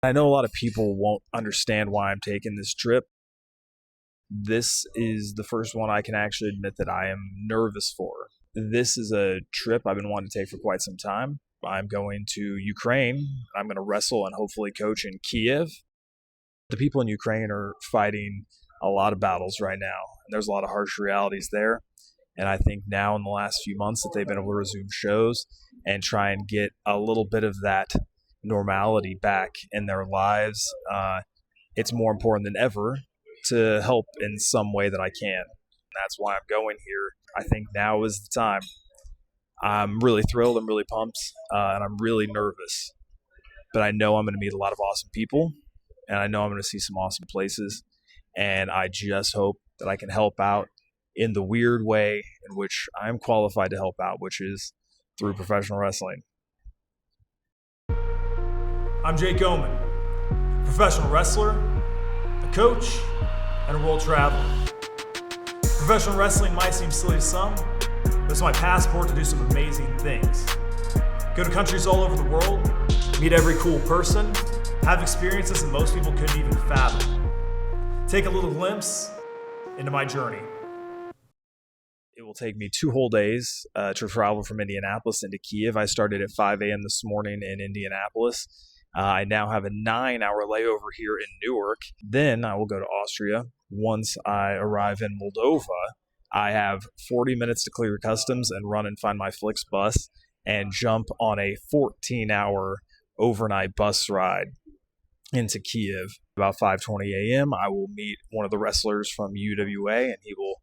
I know a lot of people won't understand why I'm taking this trip. This is the first one I can actually admit that I am nervous for. This is a trip I've been wanting to take for quite some time. I'm going to Ukraine. I'm going to wrestle and hopefully coach in Kyiv. The people in Ukraine are fighting a lot of battles right now, and there's a lot of harsh realities there. And I think now in the last few months that they've been able to resume shows and try and get a little bit of that normality back in their lives, it's more important than ever to help in some way that I can. That's why I'm going here. I think now is the time. I'm really thrilled. I'm really pumped, and I'm really nervous. But I know I'm going to meet a lot of awesome people, and I know I'm going to see some awesome places. And I just hope that I can help out in the weird way in which I'm qualified to help out, which is through professional wrestling. I'm Jake Omen, professional wrestler, a coach, and a world traveler. Professional wrestling might seem silly to some, but it's my passport to do some amazing things. Go to countries all over the world, meet every cool person, have experiences that most people couldn't even fathom. Take a little glimpse into my journey. It will take me 2 whole days to travel from Indianapolis into Kyiv. I started at 5 a.m. this morning in Indianapolis. I now have a 9-hour layover here in Newark. Then I will go to Austria. Once I arrive in Moldova, I have 40 minutes to clear customs and run and find my Flixbus and jump on a 14-hour overnight bus ride into Kyiv. About 5:20 a.m., I will meet one of the wrestlers from UWA, and he will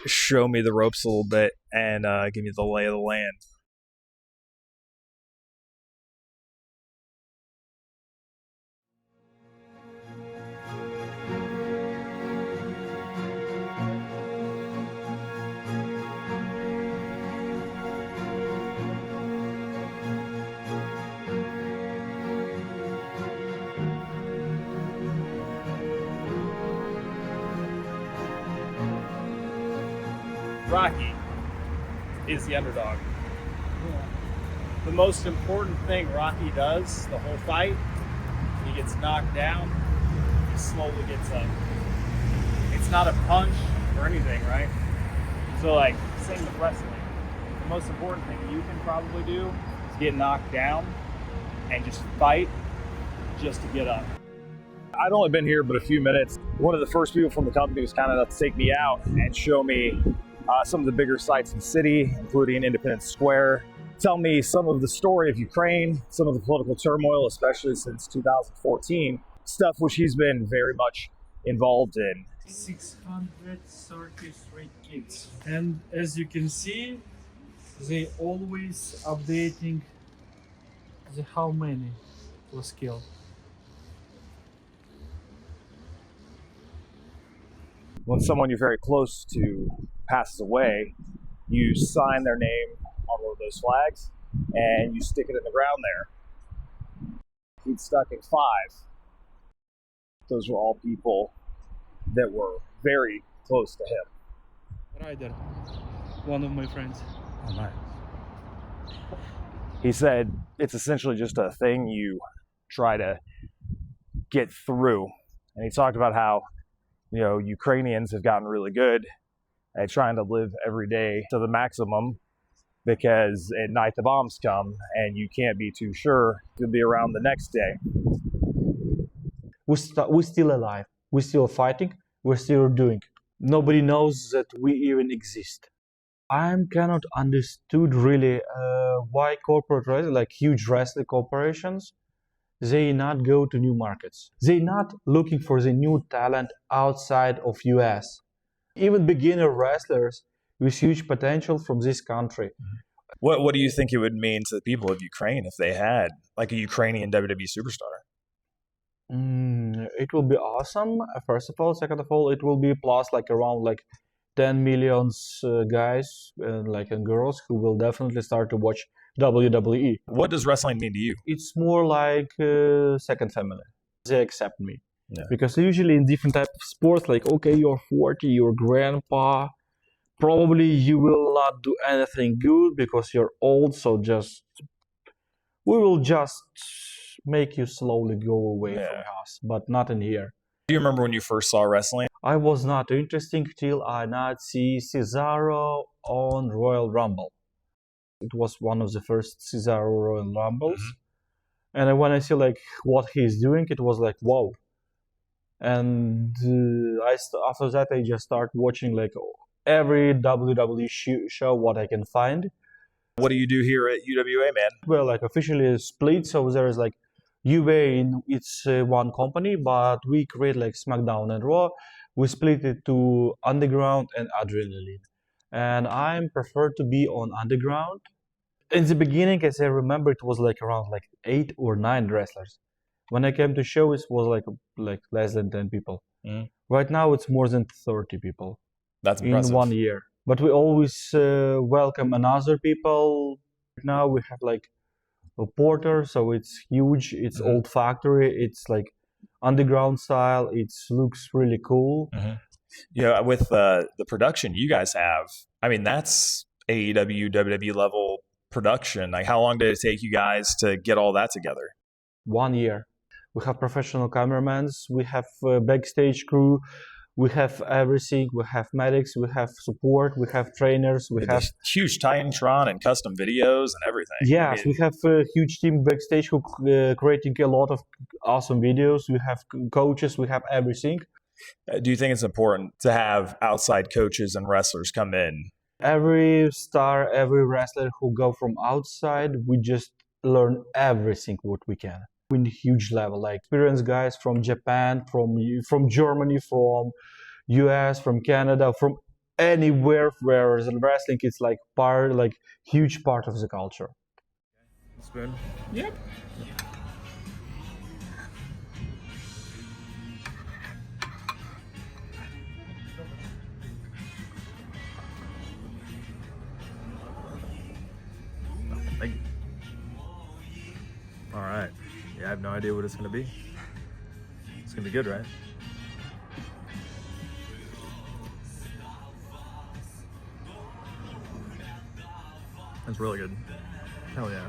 show me the ropes a little bit and give me the lay of the land. Rocky is the underdog. The most important thing Rocky does the whole fight, he gets knocked down, he slowly gets up. It's not a punch or anything, right? So like, same with wrestling. The most important thing you can probably do is get knocked down and just fight just to get up. I'd only been here but a few minutes. One of the first people from the company was kind enough to take me out and show me some of the bigger sites in the city, including Independence Square. Tell me some of the story of Ukraine, some of the political turmoil, especially since 2014, stuff which he's been very much involved in. 633 kids. And as you can see, they always updating how many was killed. When someone you're very close to passes away, you sign their name on one of those flags and you stick it in the ground there. He'd stuck in 5. Those were all people that were very close to him. Ryder, one of my friends. Oh, nice. He said it's essentially just a thing you try to get through. And he talked about how Ukrainians have gotten really good at trying to live every day to the maximum, because at night the bombs come and you can't be too sure you'll be around the next day. We're still alive. We're still fighting. We're still doing. Nobody knows that we even exist. I'm cannot understood really why corporate wrestling, like huge wrestling corporations, they not go to new markets. They not looking for the new talent outside of US. Even beginner wrestlers with huge potential from this country. What do you think it would mean to the people of Ukraine if they had like a Ukrainian WWE superstar? It will be awesome, first of all. Second of all, it will be plus like around like 10 million guys and girls who will definitely start to watch WWE. What does wrestling mean to you? It's more like second family. They accept me. Yeah. Because usually in different types of sports, like, okay, you're 40, you're grandpa, probably you will not do anything good because you're old, so we will just make you slowly go away from us, but not in here. Do you remember when you first saw wrestling? I was not interesting till I not see Cesaro on Royal Rumble. It was one of the first Cesaro Royal Rumbles, and when I see like what he's doing, it was like wow. And after that, I just start watching like every WWE show what I can find. What do you do here at UWA, man? Well, like officially split, so there is like UA, it's one company, but we create like SmackDown and Raw. We split it to Underground and Adrenaline. And I prefer to be on Underground. In the beginning, as I remember, it was like around like 8 or 9 wrestlers. When I came to show, it was like less than 10 people. Right now, it's more than 30 people. That's impressive. In 1 year. But we always welcome another people. Now we have like a porter, so it's huge. It's old factory. It's like underground style. It looks really cool. Yeah, with the production you guys have, I mean, that's AEW, WWE level production. Like, how long did it take you guys to get all that together? 1 year. We have professional cameramans. We have backstage crew. We have everything. We have medics. We have support. We have trainers. We have huge Titantron and custom videos and everything. Yes, we have a huge team backstage who creating a lot of awesome videos. We have coaches. We have everything. Do you think it's important to have outside coaches and wrestlers come in? Every star, every wrestler who go from outside, we just learn everything what we can. In huge level, like experienced guys from Japan, from Germany, from US, from Canada, from anywhere where wrestling is like huge part of the culture. Spoon? Yep. All right. Yeah, I have no idea what it's going to be. It's going to be good, right? That's really good. Hell yeah.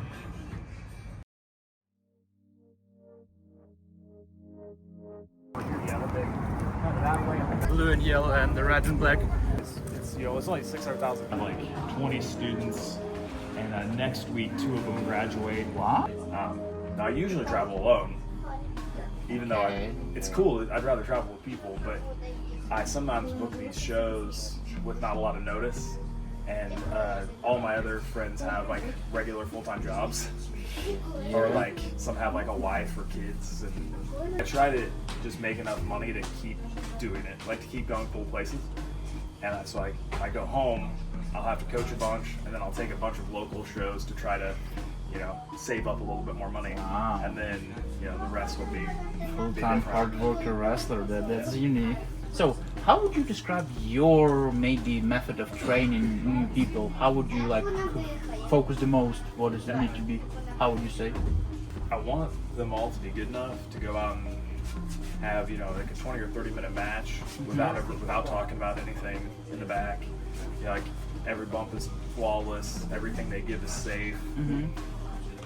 Blue and yellow and the red and black. It's only 600,000. Like 20 students, and next week 2 of them graduate. Wow. Now I usually travel alone, even though it's cool. I'd rather travel with people, but I sometimes book these shows with not a lot of notice, and all my other friends have like regular full-time jobs, or like some have like a wife or kids, and I try to just make enough money to keep doing it, like to keep going cool places. And so I go home, I'll have to coach a bunch, and then I'll take a bunch of local shows to try to, save up a little bit more money. Wow. And then, the rest will be Full-time hard worker wrestler. That's unique. So, how would you describe your maybe method of training new people? How would you focus the most? What does it need to be? How would you say? I want them all to be good enough to go out and have, like a 20 or 30 minute match without talking about anything in the back. Like every bump is flawless, everything they give is safe.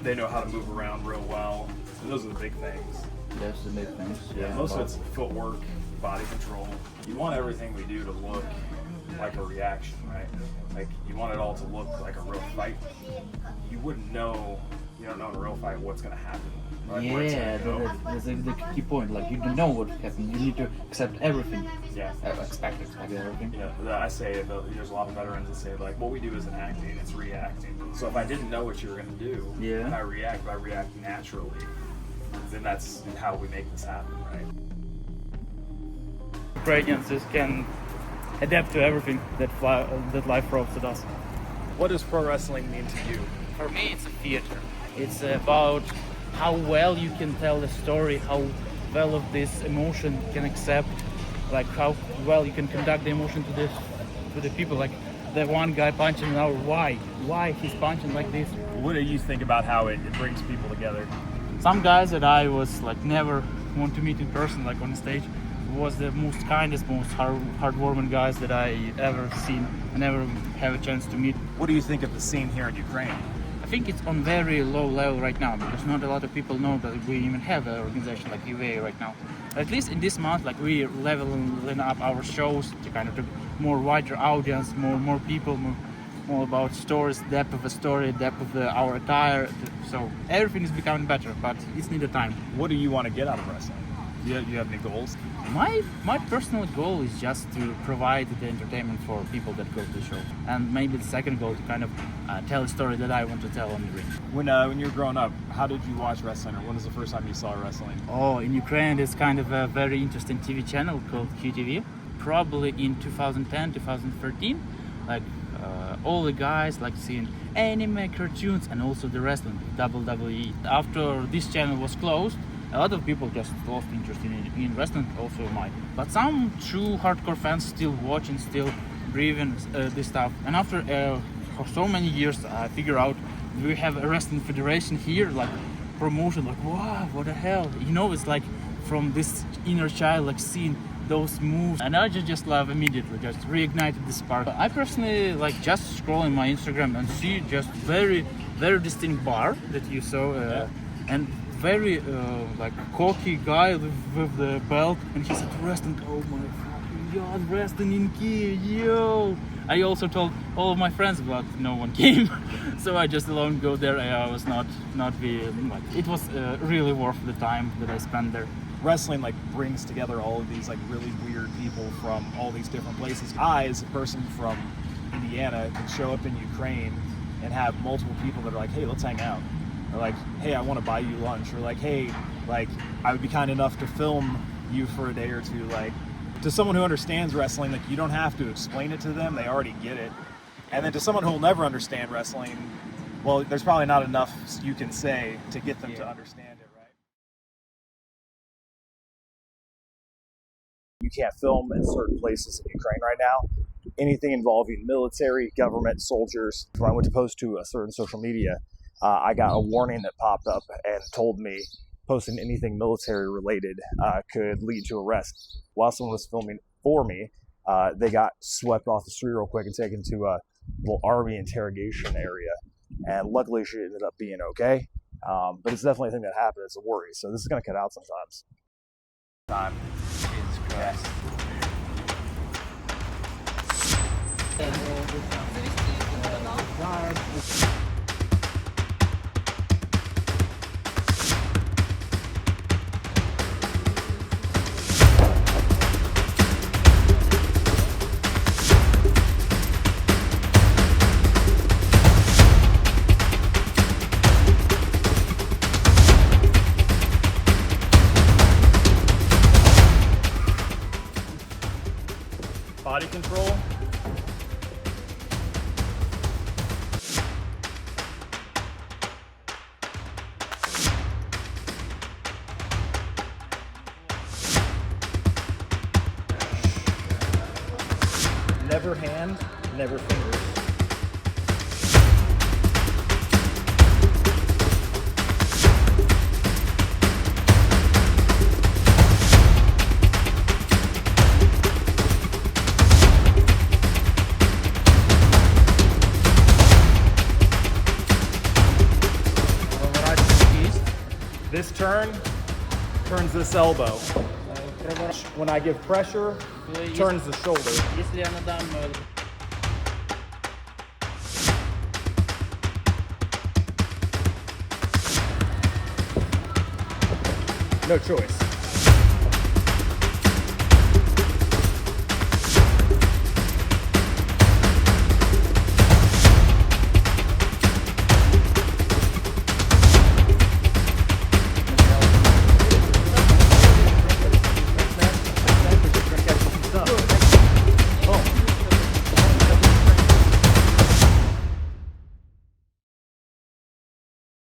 They know how to move around real well. And those are the big things. That's the big things. Yeah, most of it's footwork, body control. You want everything we do to look like a reaction, right? Like you want it all to look like a real fight. You wouldn't know, you don't know in a real fight what's going to happen. Right? Yeah, that's the key point. Like you don't know what happened. You need to accept everything. Yeah. Expect everything. Yeah, I say there's a lot of veterans that say like, what we do isn't acting, it's reacting. So if I didn't know what you were going to do, and I react naturally, then that's how we make this happen, right? Ukrainians just can adapt to everything that life throws at us. What does pro wrestling mean to you? For me, it's a theater. It's about how well you can tell the story, how well of this emotion can accept, like how well you can conduct the emotion to the people. Like the one guy punching now, why he's punching like this. What do you think about how it brings people together? Some guys that I was like never want to meet in person, like on stage, was the most kindest, most heartwarming guys that I ever seen. I never have a chance to meet. What do you think of the scene here in Ukraine? I think it's on very low level right now because not a lot of people know that we even have an organization like UA right now. At least in this month, like we leveling up our shows to kind of to more wider audience, more people, more about stories, depth of the story, depth of our attire. So everything is becoming better, but it's needed time. What do you want to get out of wrestling? Do you have any goals? My personal goal is just to provide the entertainment for people that go to the show, and maybe the second goal to kind of tell a story that I want to tell on the ring. When you were growing up, how did you watch wrestling, or when was the first time you saw wrestling? Oh, in Ukraine, there's kind of a very interesting TV channel called Kyiv. Probably in 2010, 2013, like all the guys like seeing anime, cartoons, and also the wrestling, WWE. After this channel was closed, a lot of people just lost interest in wrestling, also mine. But some true hardcore fans still watching, still breathing this stuff. And after for so many years, I figure out we have a wrestling federation here, like promotion, like wow, what the hell? You know, it's like from this inner child, like seeing those moves, and I just love immediately, just reignited the spark. I personally like just scrolling my Instagram and see just very distinct bar that you saw, and very like cocky guy with the belt, and he said wrestling. Oh my fucking god, wrestling in Kyiv, yo! I also told all of my friends, but no one came, so I just alone go there. I was not being like, it was really worth the time that I spent there. Wrestling like brings together all of these like really weird people from all these different places. I, as a person from Indiana, can show up in Ukraine and have multiple people that are like, hey, let's hang out, or like, hey, I want to buy you lunch, or like, hey, like I would be kind enough to film you for a day or two. Like, to someone who understands wrestling, like you don't have to explain it to them, they already get it. And then to someone who will never understand wrestling, well, there's probably not enough you can say to get them to understand it. You can't film in certain places in Ukraine right now. Anything involving military, government, soldiers. When I went to post to a certain social media, I got a warning that popped up and told me posting anything military related could lead to arrest. While someone was filming for me, they got swept off the street real quick and taken to a little army interrogation area. And luckily she ended up being okay. But it's definitely a thing that happened. It's a worry. So this is going to cut out sometimes. Time. Jesus Christ. Body control. Never hand, never fingers. This turn turns this elbow. When I give pressure, turns the shoulder. Если я надам No choice.